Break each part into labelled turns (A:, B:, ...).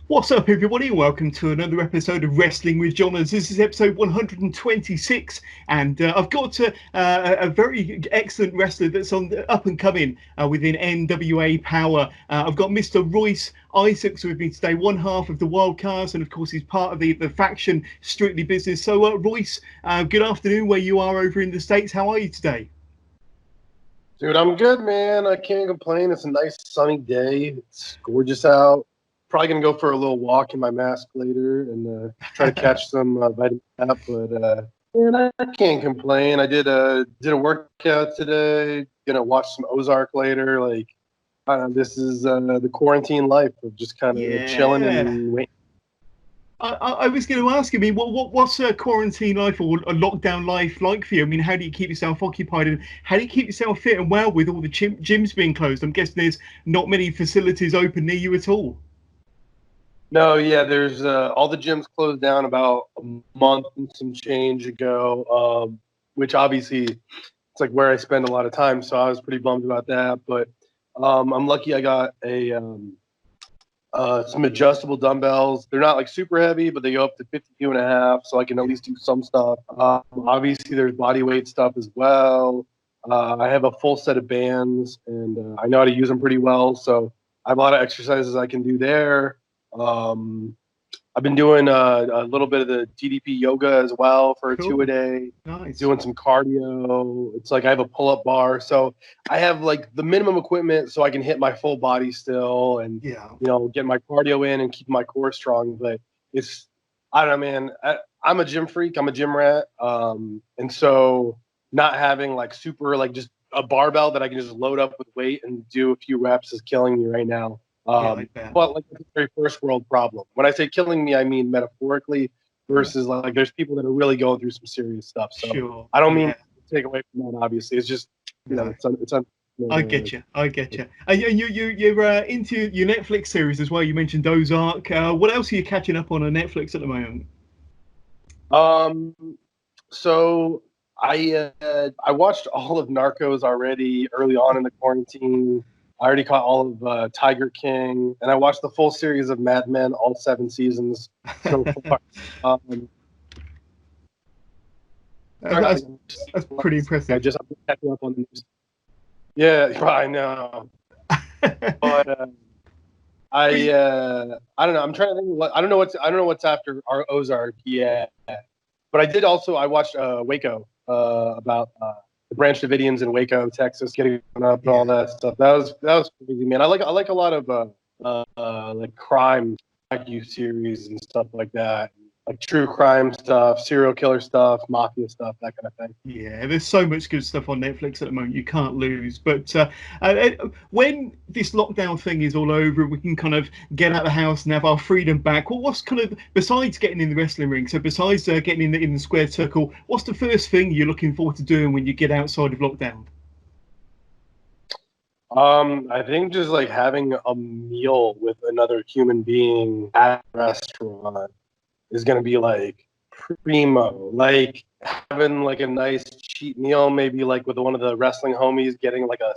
A: What's up, everybody? Welcome to another episode of Wrestling with Johners. This is episode 126, and I've got a very excellent wrestler that's on up and coming within NWA Powerrr. I've got Mr. Royce Isaacs with me today, one half of the Wildcards, and of course he's part of the faction Strictly Business. So, Royce, good afternoon where you are over in the States. How are you today?
B: Dude, I'm good, man. I can't complain. It's a nice sunny day. It's gorgeous out. Probably gonna go for a little walk in my mask later and try to catch some vitamin D. But man, I can't complain. I did a workout today. Gonna watch some Ozark later. Like, this is the quarantine life of just kind of chilling and waiting.
A: I was going to ask, I mean, what's a quarantine life or a lockdown life like for you? I mean, how do you keep yourself occupied and how do you keep yourself fit and well with all the gyms being closed? I'm guessing there's not many facilities open near you at all.
B: No, yeah, there's all the gyms closed down about a month and some change ago, which obviously it's like where I spend a lot of time, so I was pretty bummed about that. But I'm lucky I got some adjustable dumbbells. They're not like super heavy, but they go up to 52.5, so I can at least do some stuff. Obviously, there's body weight stuff as well. I have a full set of bands, and I know how to use them pretty well, so I have a lot of exercises I can do there. I've been doing a little bit of the DDP yoga as well for a 2-a-day.
A: Nice.
B: Doing some cardio. It's like I have a pull-up bar, so I have like the minimum equipment so I can hit my full body still and get my cardio in and keep my core strong. But I don't know, man. I'm a gym freak. I'm a gym rat, and so not having like super like just a barbell that I can just load up with weight and do a few reps is killing me right now. But like it's a very first world problem. When I say killing me, I mean metaphorically versus like there's people that are really going through some serious stuff. So I don't mean to take away from that. Obviously, it's just it's
A: I get you. And you're into your Netflix series as well. You mentioned Ozark. What else are you catching up on Netflix at the moment?
B: So I watched all of Narcos already early on in the quarantine. I already caught all of Tiger King, and I watched the full series of Mad Men, all 7 seasons so far.
A: That's pretty impressive.
B: I'm catching up on the news. Yeah, I know. But I don't know. I'm trying to think. I don't know what's after our Ozark yet. But I watched Waco about. The Branch Davidians in Waco, Texas, getting up and all that stuff. That was crazy, man. I like a lot of like crime docu-series and stuff like that, like true crime stuff, serial killer stuff, mafia stuff, that kind of thing.
A: Yeah, there's so much good stuff on Netflix at the moment. You can't lose. But when this lockdown thing is all over, we can kind of get out of the house and have our freedom back. Well, what's kind of, besides getting in the wrestling ring, so besides getting in the square circle, what's the first thing you're looking forward to doing when you get outside of lockdown?
B: I think just like having a meal with another human being at a restaurant is going to be like primo. Like having like a nice cheap meal, maybe like with one of the wrestling homies, getting like a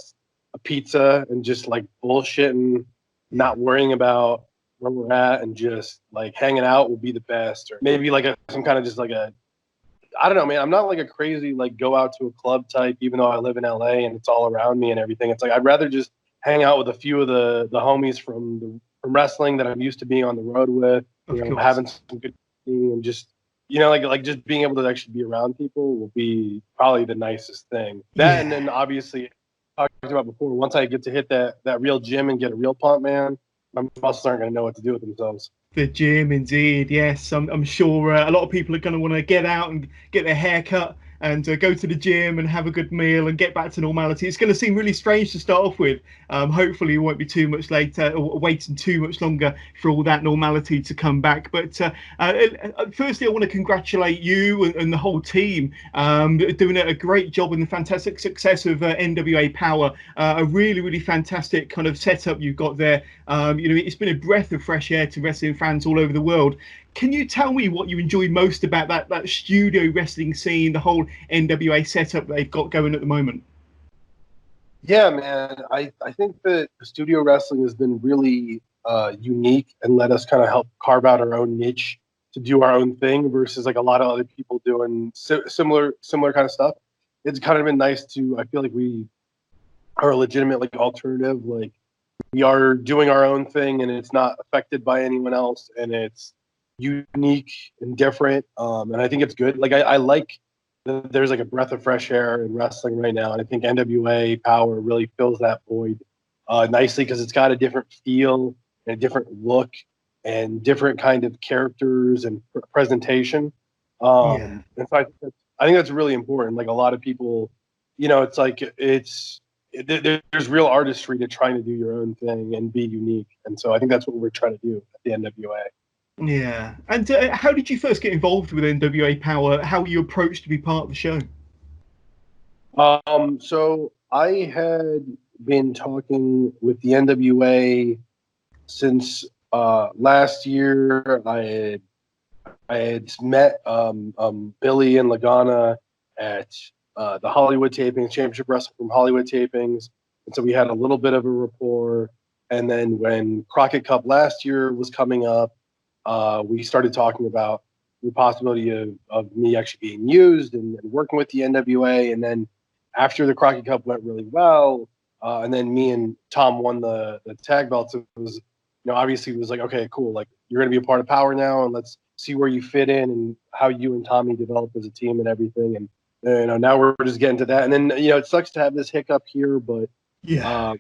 B: pizza and just like bullshitting, not worrying about where we're at and just like hanging out will be the best. Or maybe like some kind of just like I don't know, man. I'm not like a crazy like go out to a club type, even though I live in LA and it's all around me and everything. It's like I'd rather just hang out with a few of the homies from wrestling that I'm used to being on the road with, having some good and just like just being able to actually be around people will be probably the nicest thing. And then obviously I talked about before, once I get to hit that real gym and get a real pump, man, my muscles aren't going to know what to do with themselves.
A: The gym, indeed. Yes, I'm sure a lot of people are going to want to get out and get their hair cut and go to the gym and have a good meal and get back to normality. It's going to seem really strange to start off with. Hopefully it won't be too much later or waiting too much longer for all that normality to come back. But firstly, I want to congratulate you and the whole team doing a great job in the fantastic success of NWA Powerrr. A really, really fantastic kind of setup you've got there. It's been a breath of fresh air to wrestling fans all over the world. Can you tell me what you enjoy most about that studio wrestling scene, the whole NWA setup they've got going at the moment?
B: Yeah, man. I think that studio wrestling has been really unique and let us kind of help carve out our own niche to do our own thing versus like a lot of other people doing similar kind of stuff. It's kind of been nice to, I feel like we are a legitimate like alternative. Like we are doing our own thing and it's not affected by anyone else and it's unique and different. And I think it's good. Like I like that there's like a breath of fresh air in wrestling right now. And I think NWA Powerrr really fills that void nicely because it's got a different feel and a different look and different kind of characters and presentation.
A: Yeah.
B: And so I think that's really important. Like a lot of people, it's like there's real artistry to trying to do your own thing and be unique. And so I think that's what we're trying to do at the NWA.
A: Yeah. And how did you first get involved with NWA Powerrr? How were you approached to be part of the show?
B: So I had been talking with the NWA since last year. I had met Billy and Lagana at the Hollywood tapings, Championship Wrestling from Hollywood tapings, and so we had a little bit of a rapport. And then when Crockett Cup last year was coming up, we started talking about the possibility of me actually being used and working with the NWA. And then after the Crockett Cup went really well, and then me and Tom won the tag belts, it was, obviously it was like, okay, cool. Like you're going to be a part of Powerrr now, and let's see where you fit in and how you and Tommy develop as a team and everything. And, now we're just getting to that. And then, it sucks to have this hiccup here, but
A: Yeah.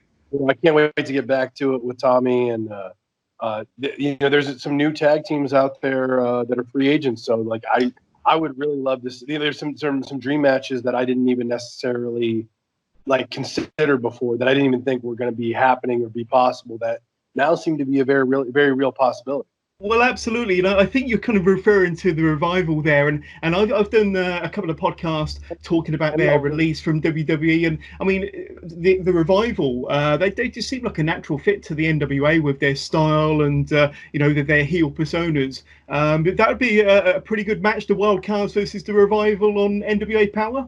B: I can't wait to get back to it with Tommy. And, there's some new tag teams out there that are free agents. So like, I would really love to see, there's some dream matches that I didn't even necessarily like consider before, that I didn't even think were going to be happening or be possible, that now seem to be a very real possibility.
A: Well, absolutely. I think you're kind of referring to the Revival there, and I've done a couple of podcasts talking about their release from WWE, and I mean the Revival. They just seem like a natural fit to the NWA with their style and their heel personas. But that would be a pretty good match. The Wildcards versus the Revival on NWA Powerrr.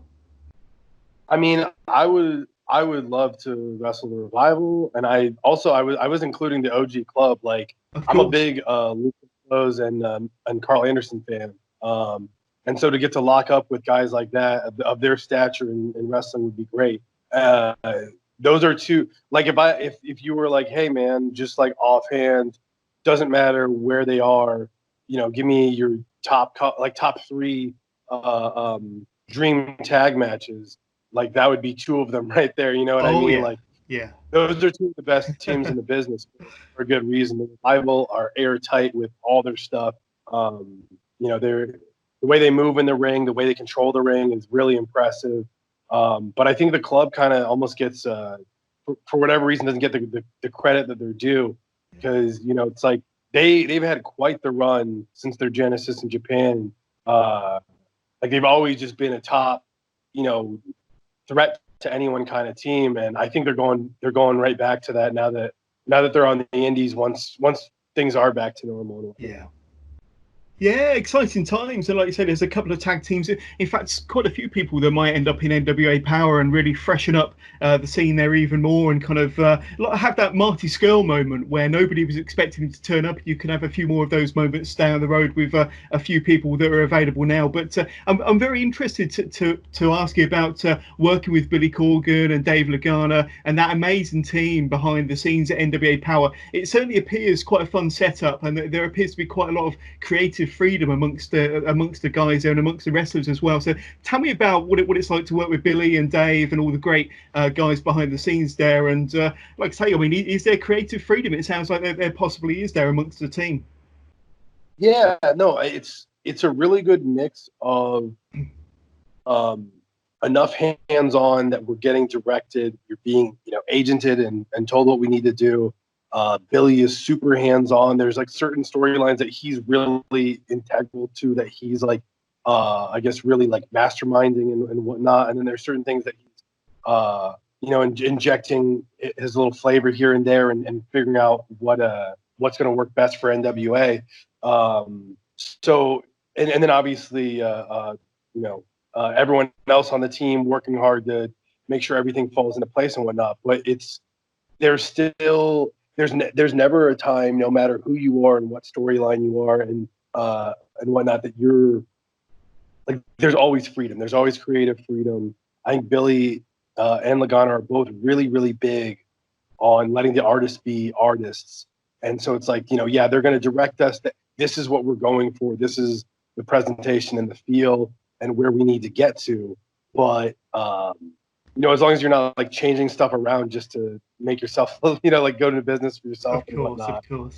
B: I mean, I would love to wrestle the Revival, and I was including the OG Club. Like I'm a big Lucas Rose and Carl Anderson fan, and so to get to lock up with guys like that of their stature in wrestling would be great. Those are two. Like if you were like, hey man, just like offhand, doesn't matter where they are, give me your top three dream tag matches. Like that would be two of them right there. You know what I mean?
A: Yeah.
B: Like,
A: yeah,
B: those are two of the best teams in the business for a good reason. The Revival are airtight with all their stuff. They're the way they move in the ring, the way they control the ring is really impressive. But I think the club kind of almost gets, for whatever reason, doesn't get the credit that they're due, because it's like they've had quite the run since their genesis in Japan. Like they've always just been a top, threat to anyone kind of team, and I think they're going right back to that now that they're on the indies once things are back to normal.
A: Yeah, exciting times. And like you said, there's a couple of tag teams. In fact, quite a few people that might end up in NWA Powerrr and really freshen up the scene there even more, and kind of have that Marty Skrull moment where nobody was expecting him to turn up. You can have a few more of those moments down the road with a few people that are available now. But I'm very interested to ask you about working with Billy Corgan and Dave Lagana and that amazing team behind the scenes at NWA Powerrr. It certainly appears quite a fun setup, and there appears to be quite a lot of creative freedom amongst the guys there and amongst the wrestlers as well. So tell me about what it's like to work with Billy and Dave and all the great guys behind the scenes there. And like I say, I mean, is there creative freedom? It sounds like there possibly is there amongst the team.
B: Yeah, no, it's a really good mix of enough hands-on that we're getting directed, you're being agented and told what we need to do. Billy is super hands-on. There's like certain storylines that he's really integral to, that he's like, I guess really like masterminding and whatnot. And then there's certain things that he's, injecting his little flavor here and there and figuring out what's going to work best for NWA. So, and then obviously, everyone else on the team working hard to make sure everything falls into place and whatnot. But there's there's never a time, no matter who you are and what storyline you are and whatnot, that you're like, there's always freedom. There's always creative freedom. I think Billy and Lagana are both really, really big on letting the artists be artists. And so it's like, yeah, they're going to direct us that this is what we're going for. This is the presentation and the feel and where we need to get to. But, as long as you're not like changing stuff around just to make yourself, like go into business for yourself and whatnot.
A: Of course.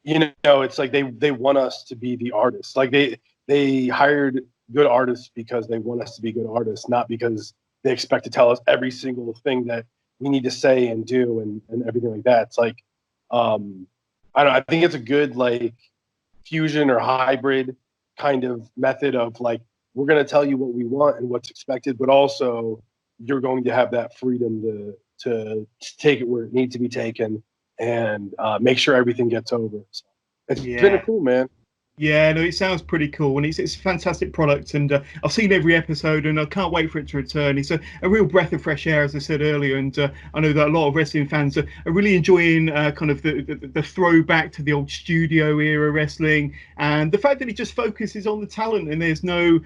B: It's like they want us to be the artists. Like they hired good artists because they want us to be good artists, not because they expect to tell us every single thing that we need to say and do and everything like that. It's like, I don't know, I think it's a good like fusion or hybrid kind of method of like, we're going to tell you what we want and what's expected, but also you're going to have that freedom to take it where it needs to be taken and make sure everything gets over. So it's been cool, man.
A: Yeah, no, it sounds pretty cool, and it's a fantastic product, and I've seen every episode, and I can't wait for it to return. It's a real breath of fresh air, as I said earlier, and I know that a lot of wrestling fans are really enjoying kind of the throwback to the old studio era wrestling, and the fact that it just focuses on the talent, and there's no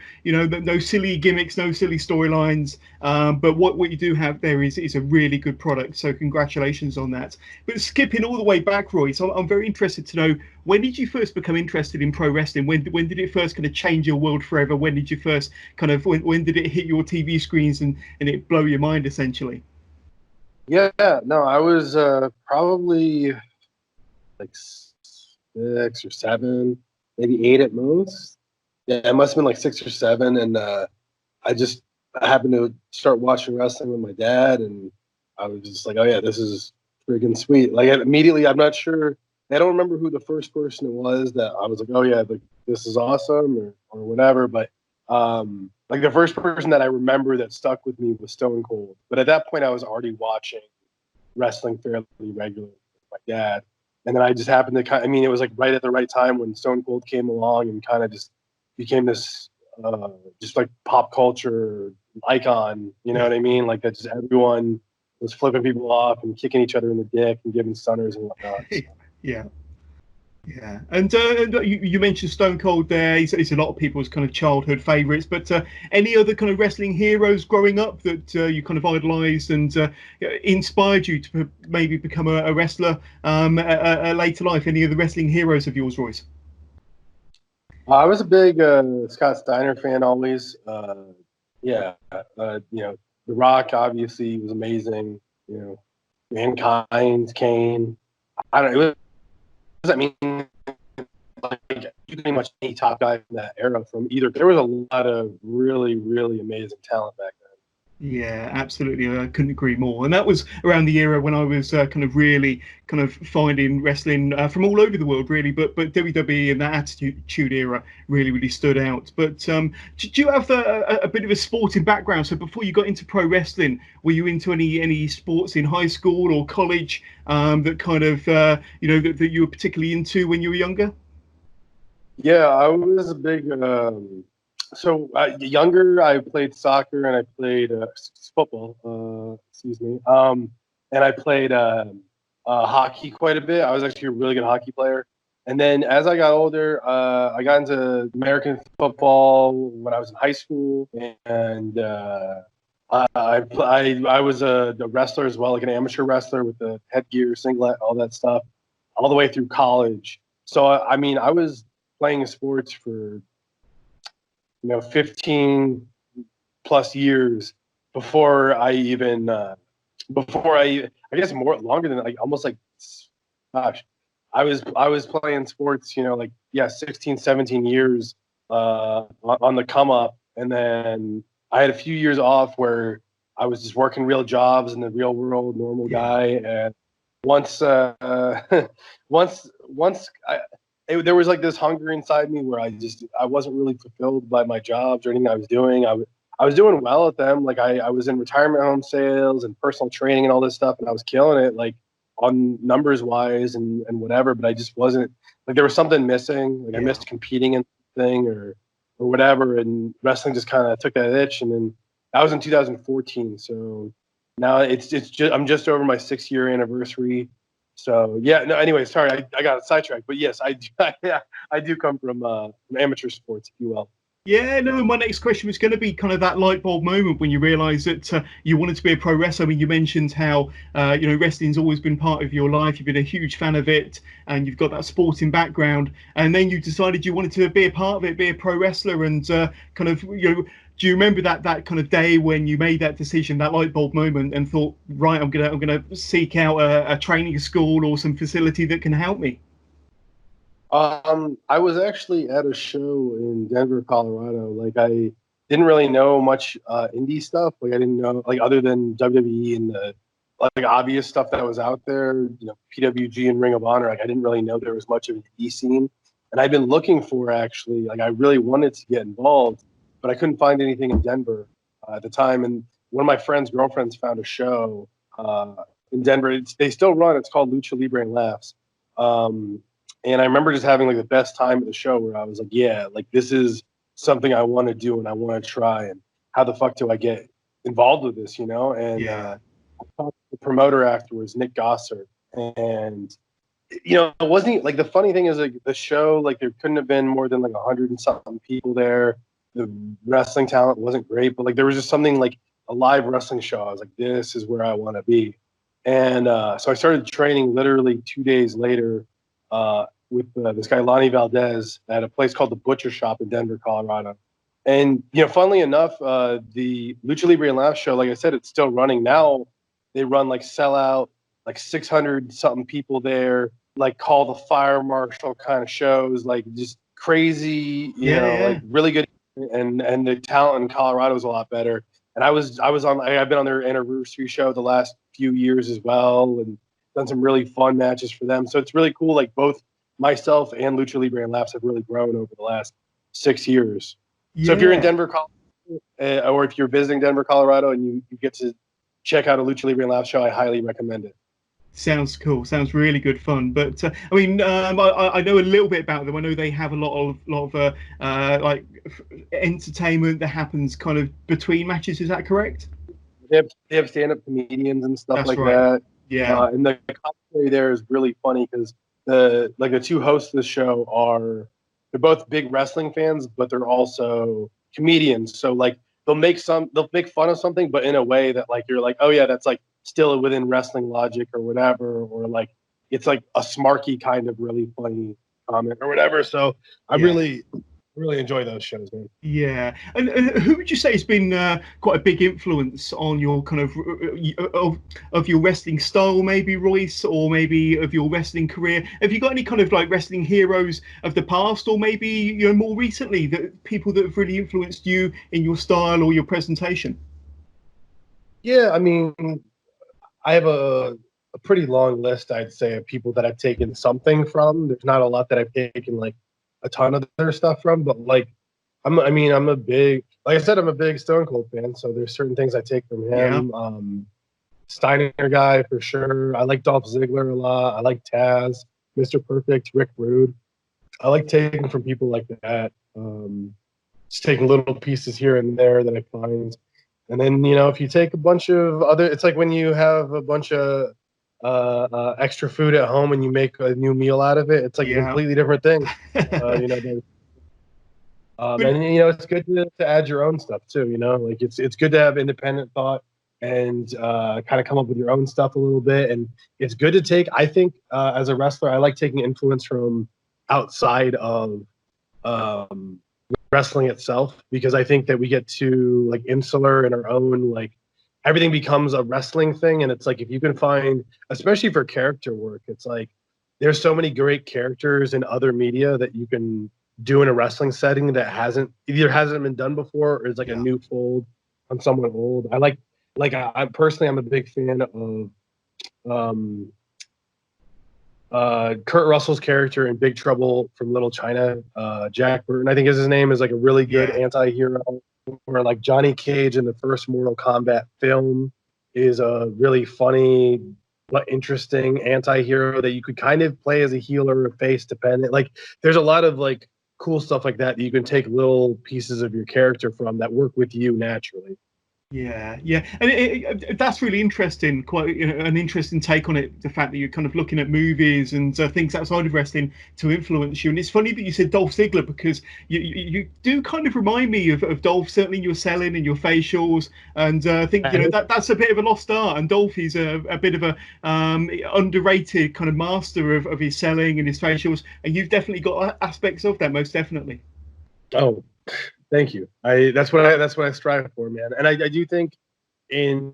A: silly gimmicks, no silly storylines, but what you do have there is a really good product. So congratulations on that. But skipping all the way back, Royce, I'm very interested to know, when did you first become interested in pro wrestling? When did it first kind of change your world forever? When did you first kind of when did it hit your TV screens and it blow your mind essentially?
B: Yeah, no, I was probably like 6 or 7, maybe 8 at most. Yeah, it must have been like 6 or 7, and I happened to start watching wrestling with my dad, and I was just like, oh yeah, this is freaking sweet. Like immediately, I'm not sure. I don't remember who the first person it was that I was like, oh yeah, like this is awesome or whatever. But like the first person that I remember that stuck with me was Stone Cold. But at that point, I was already watching wrestling fairly regularly with my dad. And then I just happened to it was like right at the right time when Stone Cold came along and kind of just became this just like pop culture icon. You know what I mean? Like that just everyone was flipping people off and kicking each other in the dick and giving stunners and whatnot. So.
A: Yeah. Yeah, and you mentioned Stone Cold there. He's a lot of people's kind of childhood favourites. But any other kind of wrestling heroes growing up that you kind of idolised and inspired you to maybe become a wrestler at later life? Any of the wrestling heroes of yours, Royce?
B: I was a big Scott Steiner fan always. The Rock obviously was amazing. Mankind, Kane. I don't know. I mean, like you can pretty much any top guy from that era from either. There was a lot of really, really amazing talent back then.
A: Yeah, absolutely. I couldn't agree more. And that was around the era when I was kind of really kind of finding wrestling from all over the world, really. But WWE and that Attitude Era really, really stood out. But do you have a bit of a sporting background? So before you got into pro wrestling, were you into any sports in high school or college that kind of, that you were particularly into when you were younger?
B: Yeah, I was a big... younger, I played soccer and I played football. Excuse me. And I played hockey quite a bit. I was actually a really good hockey player. And then as I got older, I got into American football when I was in high school, and I was a wrestler as well, like an amateur wrestler with the headgear, singlet, all that stuff, all the way through college. So I mean, I was playing sports for 15 plus years before I even I guess longer than like almost like, gosh, I was playing sports 16 17 years on the come up, and then I had a few years off where I was just working real jobs in the real world, normal guy. And once there was like this hunger inside me where I wasn't really fulfilled by my jobs or anything I was doing. I was doing well at them. Like I was in retirement home sales and personal training and all this stuff, and I was killing it like on numbers wise and whatever, but I just wasn't, like, there was something missing. Like I missed competing in thing or whatever, and wrestling just kind of took that itch. And then that was in 2014. So now it's just, I'm just over my 6-year anniversary. So yeah, no. Anyway, sorry, I got sidetracked. But yes, I do, I do come from amateur sports, if you will.
A: Yeah, no, my next question was going to be kind of that light bulb moment when you realised that you wanted to be a pro wrestler. I mean, you mentioned how, wrestling's always been part of your life. You've been a huge fan of it and you've got that sporting background. And then you decided you wanted to be a part of it, be a pro wrestler and kind of, do you remember that kind of day when you made that decision, that light bulb moment and thought, right, I'm gonna seek out a training school or some facility that can help me?
B: I was actually at a show in Denver, Colorado. Like I didn't really know much indie stuff. Like I didn't know like other than WWE and the like obvious stuff that was out there, PWG and Ring of Honor. Like I didn't really know there was much of an indie scene. And I've been looking for actually, like I really wanted to get involved, but I couldn't find anything in Denver at the time. And one of my friend's girlfriends found a show in Denver. They still run. It's called Lucha Libre and Laughs. And I remember just having like the best time at the show where I was like, yeah, like this is something I want to do and I want to try. And how the fuck do I get involved with this, And I talked to the promoter afterwards, Nick Gosser. And, it wasn't like the funny thing is like the show, like there couldn't have been more than like 100 and something people there. The wrestling talent wasn't great, but like there was just something like a live wrestling show. I was like, this is where I want to be. And so I started training literally 2 days later. With this guy Lonnie Valdez at a place called the Butcher Shop in Denver, Colorado. And funnily enough, the Lucha Libre and Laugh show, like I said, it's still running now. They run like sellout, like 600 something people there, like call the fire marshal kind of shows, like just crazy, like really good. And the talent in Colorado is a lot better. And I've been on their anniversary show the last few years as well, and done some really fun matches for them. So it's really cool. Like both myself and Lucha Libre and Laughs have really grown over the last 6 years. Yeah. So if you're in Denver, Colorado, or if you're visiting Denver, Colorado, and you get to check out a Lucha Libre and Laughs show, I highly recommend it.
A: Sounds cool. Sounds really good fun. But I mean, I know a little bit about them. I know they have a lot of like entertainment that happens kind of between matches. Is that correct?
B: They have stand-up comedians and stuff. That's like right. That.
A: Yeah.
B: And the commentary there is really funny because the two hosts of the show they're both big wrestling fans, but they're also comedians. So like they'll make fun of something, but in a way that like you're like, oh yeah, that's like still within wrestling logic or whatever, or like it's like a smarky kind of really funny comment or whatever. So I really enjoy those shows, man.
A: Yeah, and who would you say has been quite a big influence on your kind of your wrestling style, maybe Royce, or maybe of your wrestling career? Have you got any kind of like wrestling heroes of the past, or maybe more recently, that people that have really influenced you in your style or your presentation?
B: Yeah, I mean, I have a pretty long list, I'd say, of people that I've taken something from. There's not a lot that I've taken like a ton of their stuff from, but like I'm a big Stone Cold fan, so there's certain things I take from him. Yeah. Steiner guy for sure. I like Dolph Ziggler a lot. I like Taz, Mr. Perfect, Rick Rude. I like taking from people like that. Just taking little pieces here and there that I find. And then, if you take a bunch of other, it's like when you have a bunch of extra food at home and you make a new meal out of it, it's like a completely different thing. And it's good to add your own stuff too. Like it's good to have independent thought and kind of come up with your own stuff a little bit. And it's good to take. I think as a wrestler, I like taking influence from outside of wrestling itself, because I think that we get too like insular in our own, like everything becomes a wrestling thing. And it's like, if you can find, especially for character work, it's like there's so many great characters in other media that you can do in a wrestling setting that hasn't been done before, or is like a new fold on someone old. I personally, I'm a big fan of Kurt Russell's character in Big Trouble from Little China. Jack Burton, I think is his name, is like a really good anti-hero. Or like Johnny Cage in the first Mortal Kombat film is a really funny but interesting anti-hero that you could kind of play as a heel or a face dependent. Like there's a lot of like cool stuff like that you can take little pieces of your character from that work with you naturally.
A: Yeah, yeah, and that's really interesting. Quite, you know, an interesting take on it. The fact that you're kind of looking at movies and things outside of wrestling to influence you. And it's funny that you said Dolph Ziggler, because you do kind of remind me of Dolph, certainly in your selling and your facials. And I think, you know, that's a bit of a lost art. And Dolph is a bit of a underrated kind of master of his selling and his facials. And you've definitely got aspects of that, most definitely.
B: Oh, thank you. That's what I strive for, man. And I do think in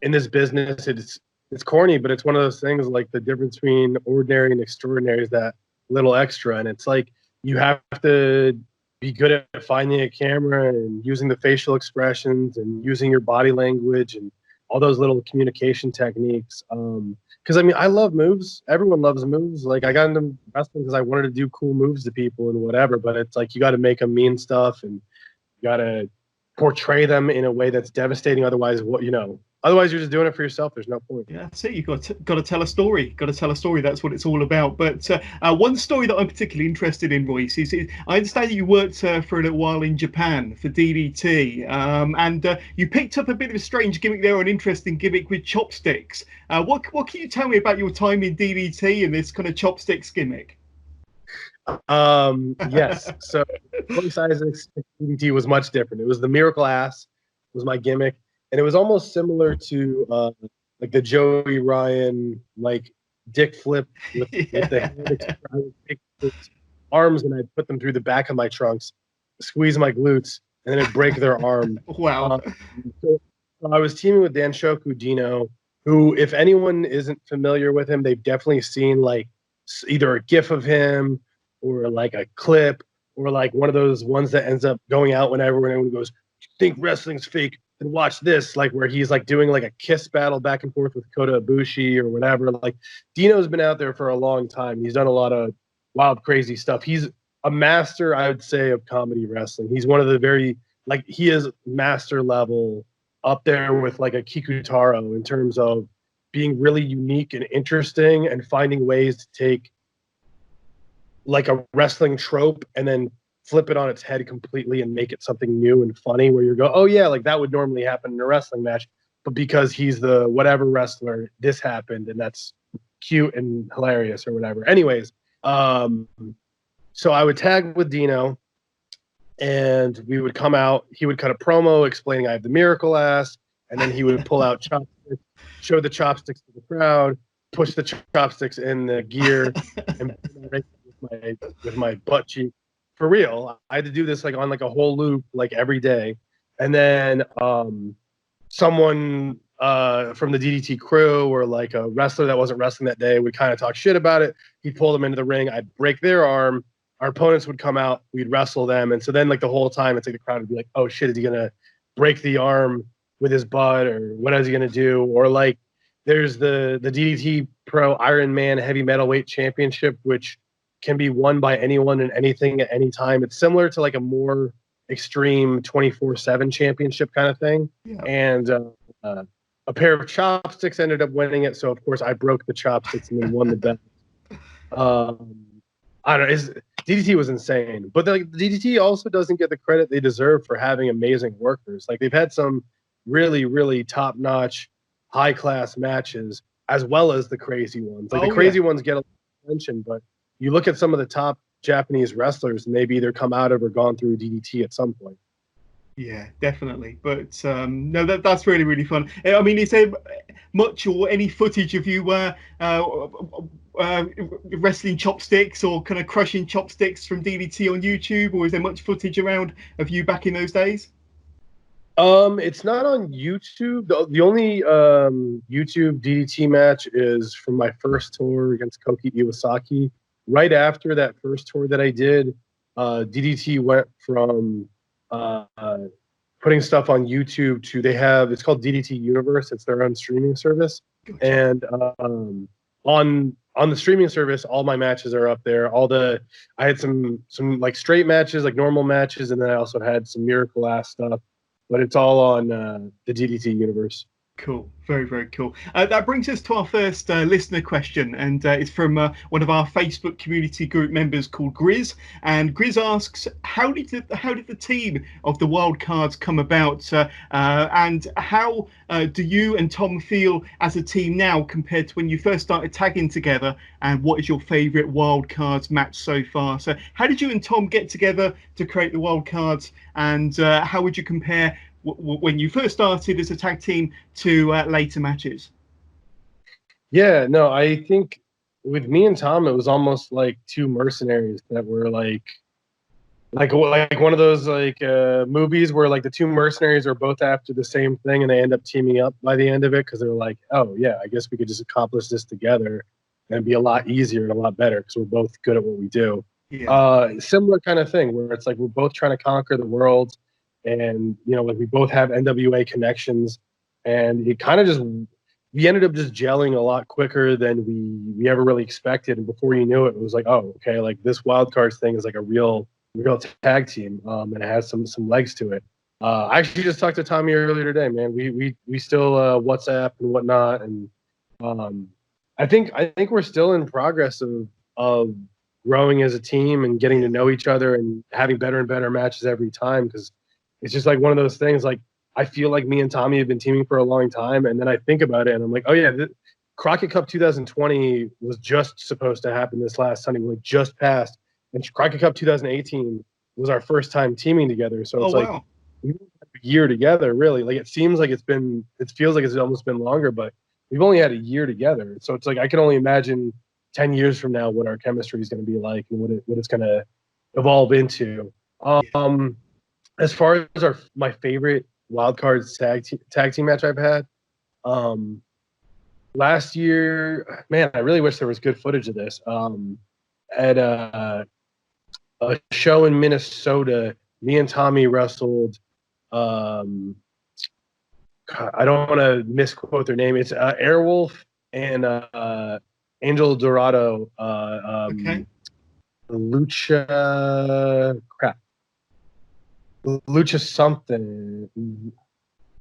B: this business, it's corny, but it's one of those things, like the difference between ordinary and extraordinary is that little extra. And it's like you have to be good at finding a camera and using the facial expressions and using your body language and all those little communication techniques. Because I mean, I love moves. Everyone loves moves. Like, I got into wrestling because I wanted to do cool moves to people and whatever. But it's like you got to make them mean stuff, and you got to portray them in a way that's devastating. Otherwise, otherwise you're just doing it for yourself. There's no point.
A: Yeah, that's it. You've got to tell a story. Got to tell a story. That's what it's all about. But one story that I'm particularly interested in, Royce, is I understand that you worked for a little while in Japan for DDT, and you picked up a bit of a strange gimmick there, an interesting gimmick with chopsticks. What can you tell me about your time in DDT and this kind of chopsticks gimmick?
B: Yes. So Royce Isaacs DDT was much different. It was the Miracle Ass was my gimmick, and it was almost similar to like the Joey Ryan like dick flip with the hand. I would take his arms and I'd put them through the back of my trunks, squeeze my glutes, and then I'd break their arm.
A: Wow.
B: So I was teaming with Danshoku Dino, who, if anyone isn't familiar with him, they've definitely seen like either a GIF of him or like a clip or like one of those ones that ends up going out when everyone goes, "You think wrestling's fake? Then watch this," like where he's like doing like a kiss battle back and forth with Kota Ibushi or whatever. Like, Dino's been out there for a long time. He's done a lot of wild, crazy stuff. He's a master, I would say, of comedy wrestling. He's one of the very, like, he is master level, up there with like a Kikutaro in terms of being really unique and interesting and finding ways to take like a wrestling trope and then flip it on its head completely and make it something new and funny, where you go, oh yeah, like that would normally happen in a wrestling match, but because he's the whatever wrestler, this happened, and that's cute and hilarious or whatever. Anyways, so I would tag with Dino, and we would come out. He would cut a promo explaining I have the Miracle Ass, and then he would pull out chopsticks, show the chopsticks to the crowd, push the chopsticks in the gear, and with my butt cheek. For real, I had to do this like on like a whole loop, like every day. And then someone from the DDT crew or like a wrestler that wasn't wrestling that day would kind of talk shit about it. He'd pull them into the ring. I'd break their arm. Our opponents would come out. We'd wrestle them. And so then like the whole time, it's like the crowd would be like, oh shit, is he going to break the arm with his butt, or what is he going to do? Or like there's the DDT Pro Iron Man Heavy Metalweight Championship, which can be won by anyone and anything at any time. It's similar to like a more extreme 24/7 championship kind of thing. Yeah. And a pair of chopsticks ended up winning it. So of course I broke the chopsticks and then won the belt. I don't know. DDT was insane, but the DDT also doesn't get the credit they deserve for having amazing workers. Like, they've had some really, really top-notch, high-class matches, as well as the crazy ones. Like, the crazy ones get a lot of attention, but you look at some of the top Japanese wrestlers, and they've either come out of or gone through DDT at some point.
A: Yeah, definitely. But no, that's really, really fun. I mean, is there much or any footage of you wrestling chopsticks or kind of crushing chopsticks from DDT on YouTube, or is there much footage around of you back in those days?
B: It's not on YouTube. The only YouTube DDT match is from my first tour against Koki Iwasaki. Right after that first tour that I did, DDT went from putting stuff on YouTube to it's called DDT Universe. It's their own streaming service. Gotcha. And on the streaming service, all my matches are up there. I had some like straight matches, like normal matches, and then I also had some Miracle Ass stuff. But it's all on the DDT Universe.
A: Cool. Very, very cool. That brings us to our first listener question, and it's from one of our Facebook community group members called Grizz. And Grizz asks, how did the team of the Wildcards come about, and how do you and Tom feel as a team now compared to when you first started tagging together? And what is your favourite Wildcards match so far? So, how did you and Tom get together to create the Wildcards, and how would you compare when you first started as a tag team to later matches?
B: Yeah, no, I think with me and Tom, it was almost like two mercenaries that were like one of those movies where like the two mercenaries are both after the same thing and they end up teaming up by the end of it because they're like, oh yeah, I guess we could just accomplish this together and it'd be a lot easier and a lot better because we're both good at what we do.
A: Yeah.
B: Similar kind of thing where it's like we're both trying to conquer the world, and like we both have NWA connections, and it kind of just we ended up just gelling a lot quicker than we ever really expected. And before you knew it, it was like, oh, okay, like this Wildcards thing is like a real tag team, and it has some legs to it. I actually just talked to Tommy earlier today, man. We still WhatsApp and whatnot, and I think we're still in progress of growing as a team and getting to know each other and having better and better matches every time, because it's just like one of those things. Like I feel like me and Tommy have been teaming for a long time, and then I think about it and I'm like, oh yeah, Crockett Cup 2020 was just supposed to happen this last Sunday, like just passed, and Crockett Cup 2018 was our first time teaming together. So it's like
A: Wow.
B: we've had a year together, really. Like it feels like it's almost been longer, but we've only had a year together. So it's like I can only imagine 10 years from now what our chemistry is going to be like and what it's going to evolve into. As far as my favorite Wildcards tag team match I've had, last year, man, I really wish there was good footage of this. At a show in Minnesota, me and Tommy wrestled. I don't want to misquote their name. It's Airwolf and Angel Dorado.
A: Okay.
B: Lucha something.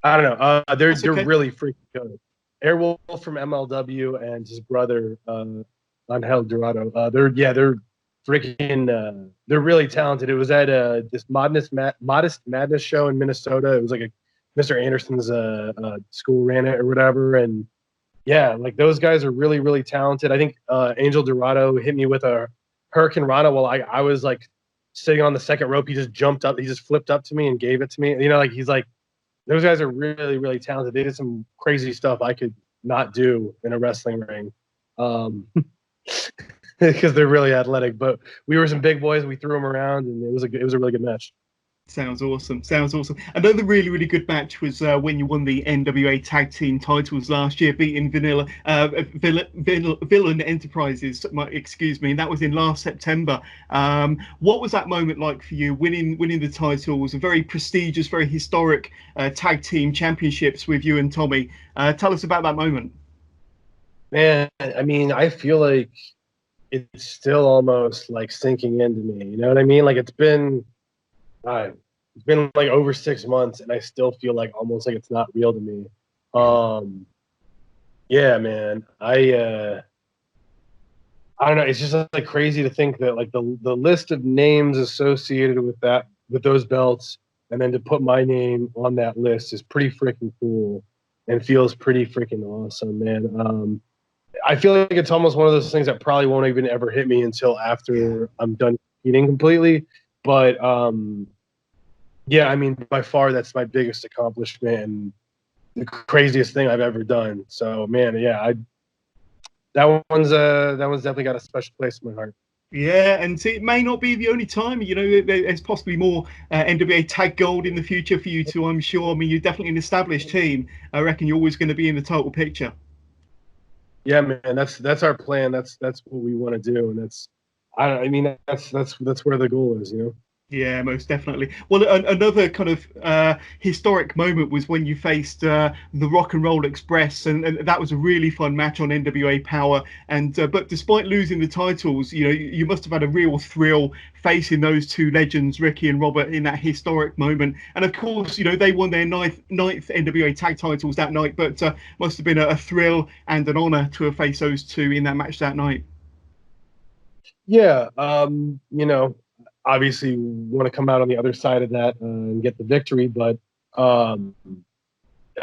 B: I don't know. They're
A: That's okay.
B: really freaking good. Airwolf from MLW and his brother Angel Dorado. They're freaking. They're really talented. It was at this Modest Madness show in Minnesota. It was like Mr. Anderson's school ran it or whatever, and yeah, like those guys are really, really talented. I think Angel Dorado hit me with a Hurricane Rana while I was like sitting on the second rope. He just jumped up. He just flipped up to me and gave it to me. Like he's like, those guys are really, really talented. They did some crazy stuff I could not do in a wrestling ring, because they're really athletic. But we were some big boys. We threw them around, and it was a really good match.
A: Sounds awesome. Sounds awesome. Another really, really good match was when you won the NWA Tag Team Titles last year, beating Villain Enterprises. Excuse me. And that was in last September. What was that moment like for you, winning the titles? A very prestigious, very historic tag team championships with you and Tommy. Tell us about that moment.
B: Man, I mean, I feel like it's still almost like sinking into me. You know what I mean? Like it's been like over 6 months, and I still feel like almost like it's not real to me. Yeah, man. I don't know. It's just like crazy to think that like the list of names associated with those belts, and then to put my name on that list is pretty freaking cool, and feels pretty freaking awesome, man. I feel like it's almost one of those things that probably won't even ever hit me until after I'm done competing completely. But yeah, I mean, by far that's my biggest accomplishment and the craziest thing I've ever done. So, man, yeah, that one's definitely got a special place in my heart.
A: Yeah, and it may not be the only time. There's possibly more NWA Tag Gold in the future for you two, I'm sure. I mean, you're definitely an established team. I reckon you're always going to be in the total picture.
B: Yeah, man, that's our plan. That's what we want to do, and that's where the goal is.
A: Yeah, most definitely. Well, another kind of historic moment was when you faced the Rock and Roll Express, and that was a really fun match on NWA Powerrr. And but despite losing the titles, you must have had a real thrill facing those two legends, Ricky and Robert, in that historic moment. And of course, they won their ninth NWA Tag Titles that night, but must have been a thrill and an honor to have faced those two in that match that night.
B: Yeah, obviously want to come out on the other side of that and get the victory, but I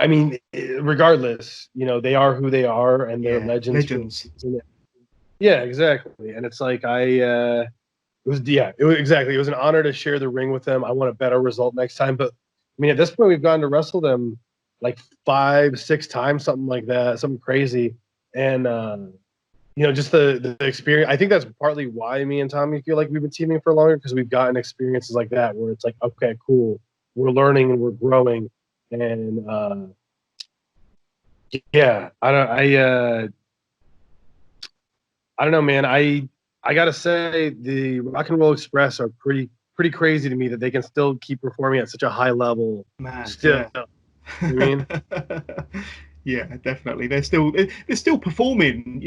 B: mean, regardless, they are who they are, and they're legends.
A: Legends.
B: Yeah, exactly. And it's like it was exactly. It was an honor to share the ring with them. I want a better result next time, but I mean, at this point, we've gotten to wrestle them like 5-6 times, something like that, something crazy, and just the experience. I think that's partly why me and Tommy feel like we've been teaming for longer, because we've gotten experiences like that where it's like, okay, cool, we're learning and we're growing, and I don't know, man. I gotta say the Rock and Roll Express are pretty crazy to me that they can still keep performing at such a high level.
A: Man,
B: still,
A: yeah.
B: I mean.
A: Yeah, definitely. They're still performing,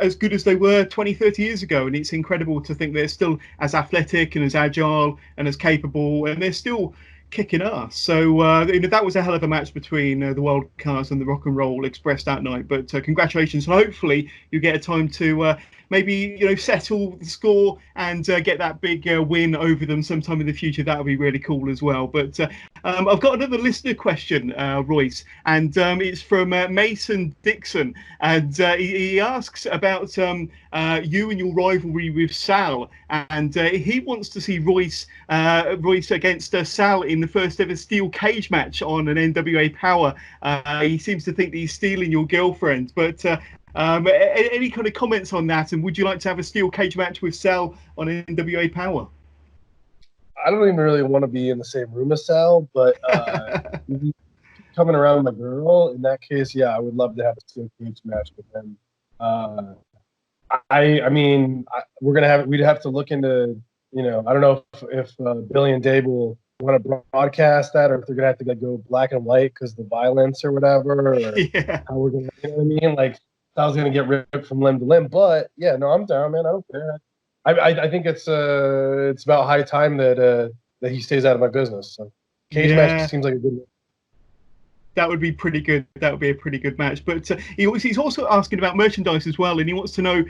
A: as good as they were 20, 30 years ago. And it's incredible to think they're still as athletic and as agile and as capable, and they're still kicking ass. So that was a hell of a match between the Wildcards and the Rock and Roll Express that night. But congratulations. Hopefully you get a time to maybe settle the score and get that big win over them sometime in the future. That would be really cool as well. But I've got another listener question, Royce, and it's from Mason Dixon, and he asks about you and your rivalry with Sal, and he wants to see Royce against Sal in the first ever steel cage match on an NWA Powerrr. He seems to think that he's stealing your girlfriend, but any kind of comments on that? And would you like to have a steel cage match with Sal on NWA Powerrr?
B: I don't even really want to be in the same room as Sal, but coming around my girl, in that case, yeah, I would love to have a steel cage match with him. I mean, we'd have to look into, I don't know if Billy and Dave will want to broadcast that, or if they're gonna have to go black and white because the violence or whatever, or how we're gonna, you know what I mean? Like, Sal's gonna get ripped from limb to limb. But yeah, no, I'm down, man. I don't care. I think it's about high time that he stays out of my business. So cage match seems like a good.
A: That would be pretty good. That would be a pretty good match. But he's also asking about merchandise as well, and he wants to know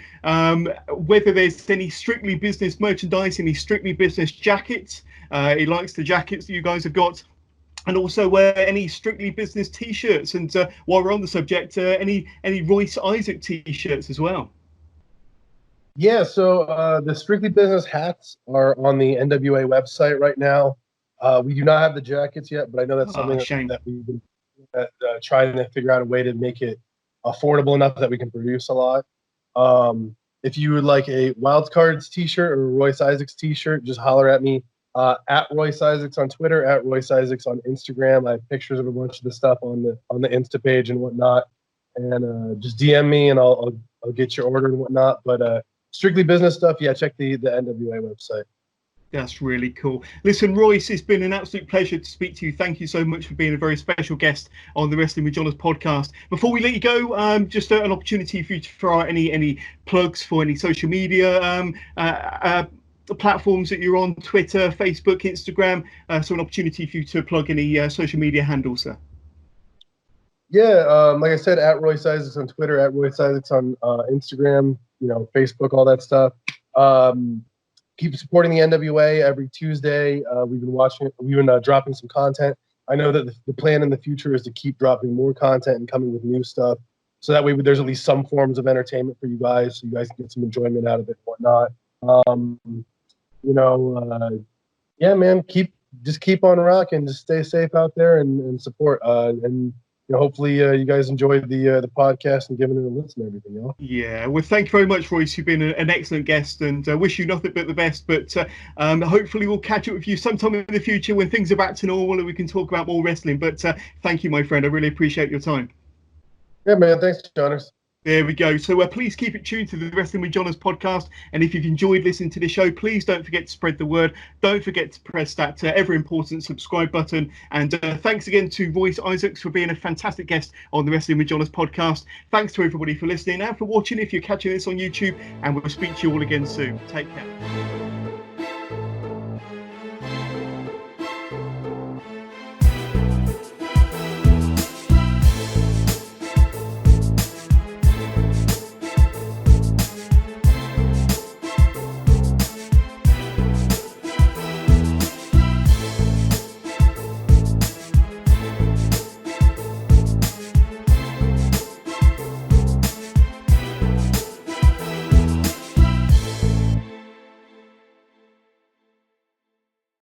A: whether there's any strictly business merchandise, any strictly business jackets. He likes the jackets that you guys have got, and also any strictly business T-shirts. And while we're on the subject, any Royce Isaacs T-shirts as well.
B: Yeah, so the strictly business hats are on the NWA website right now. We do not have the jackets yet, but I know that's something that we've been trying to figure out a way to make it affordable enough that we can produce a lot. If you would like a Wildcards t-shirt or a Royce Isaacs t-shirt, just holler at me at Royce Isaacs on Twitter, at Royce Isaacs on Instagram. I have pictures of a bunch of the stuff on the Insta page and whatnot, and just DM me and I'll get your order and whatnot. But strictly business stuff, yeah, check the NWA website.
A: That's really cool. Listen, Royce, it's been an absolute pleasure to speak to you. Thank you so much for being a very special guest on the Wrestling with Johners podcast. Before we let you go, just an opportunity for you to throw out any plugs for any social media platforms that you're on, Twitter, Facebook, Instagram. So an opportunity for you to plug any social media handles, sir.
B: Yeah, like I said, at Royce Isaacs on Twitter, at Royce Isaacs on Instagram, Facebook, all that stuff. Keep supporting the NWA every Tuesday. We've been dropping some content. I know that the plan in the future is to keep dropping more content and coming with new stuff, so that way there's at least some forms of entertainment for you guys, so you guys can get some enjoyment out of it and whatnot. Yeah, man, keep on rocking, just stay safe out there and support. And hopefully you guys enjoyed the podcast and giving it a listen and everything, y'all.
A: Yeah, well, thank you very much, Royce. You've been an excellent guest, and wish you nothing but the best. But hopefully we'll catch up with you sometime in the future when things are back to normal and we can talk about more wrestling. But thank you, my friend. I really appreciate your time.
B: Yeah, man. Thanks, Johners.
A: There we go. So please keep it tuned to the Wrestling with Johners podcast. And if you've enjoyed listening to the show, please don't forget to spread the word. Don't forget to press that ever important subscribe button. And thanks again to Royce Isaacs for being a fantastic guest on the Wrestling with Johners podcast. Thanks to everybody for listening and for watching if you're catching this on YouTube. And we'll speak to you all again soon. Take care.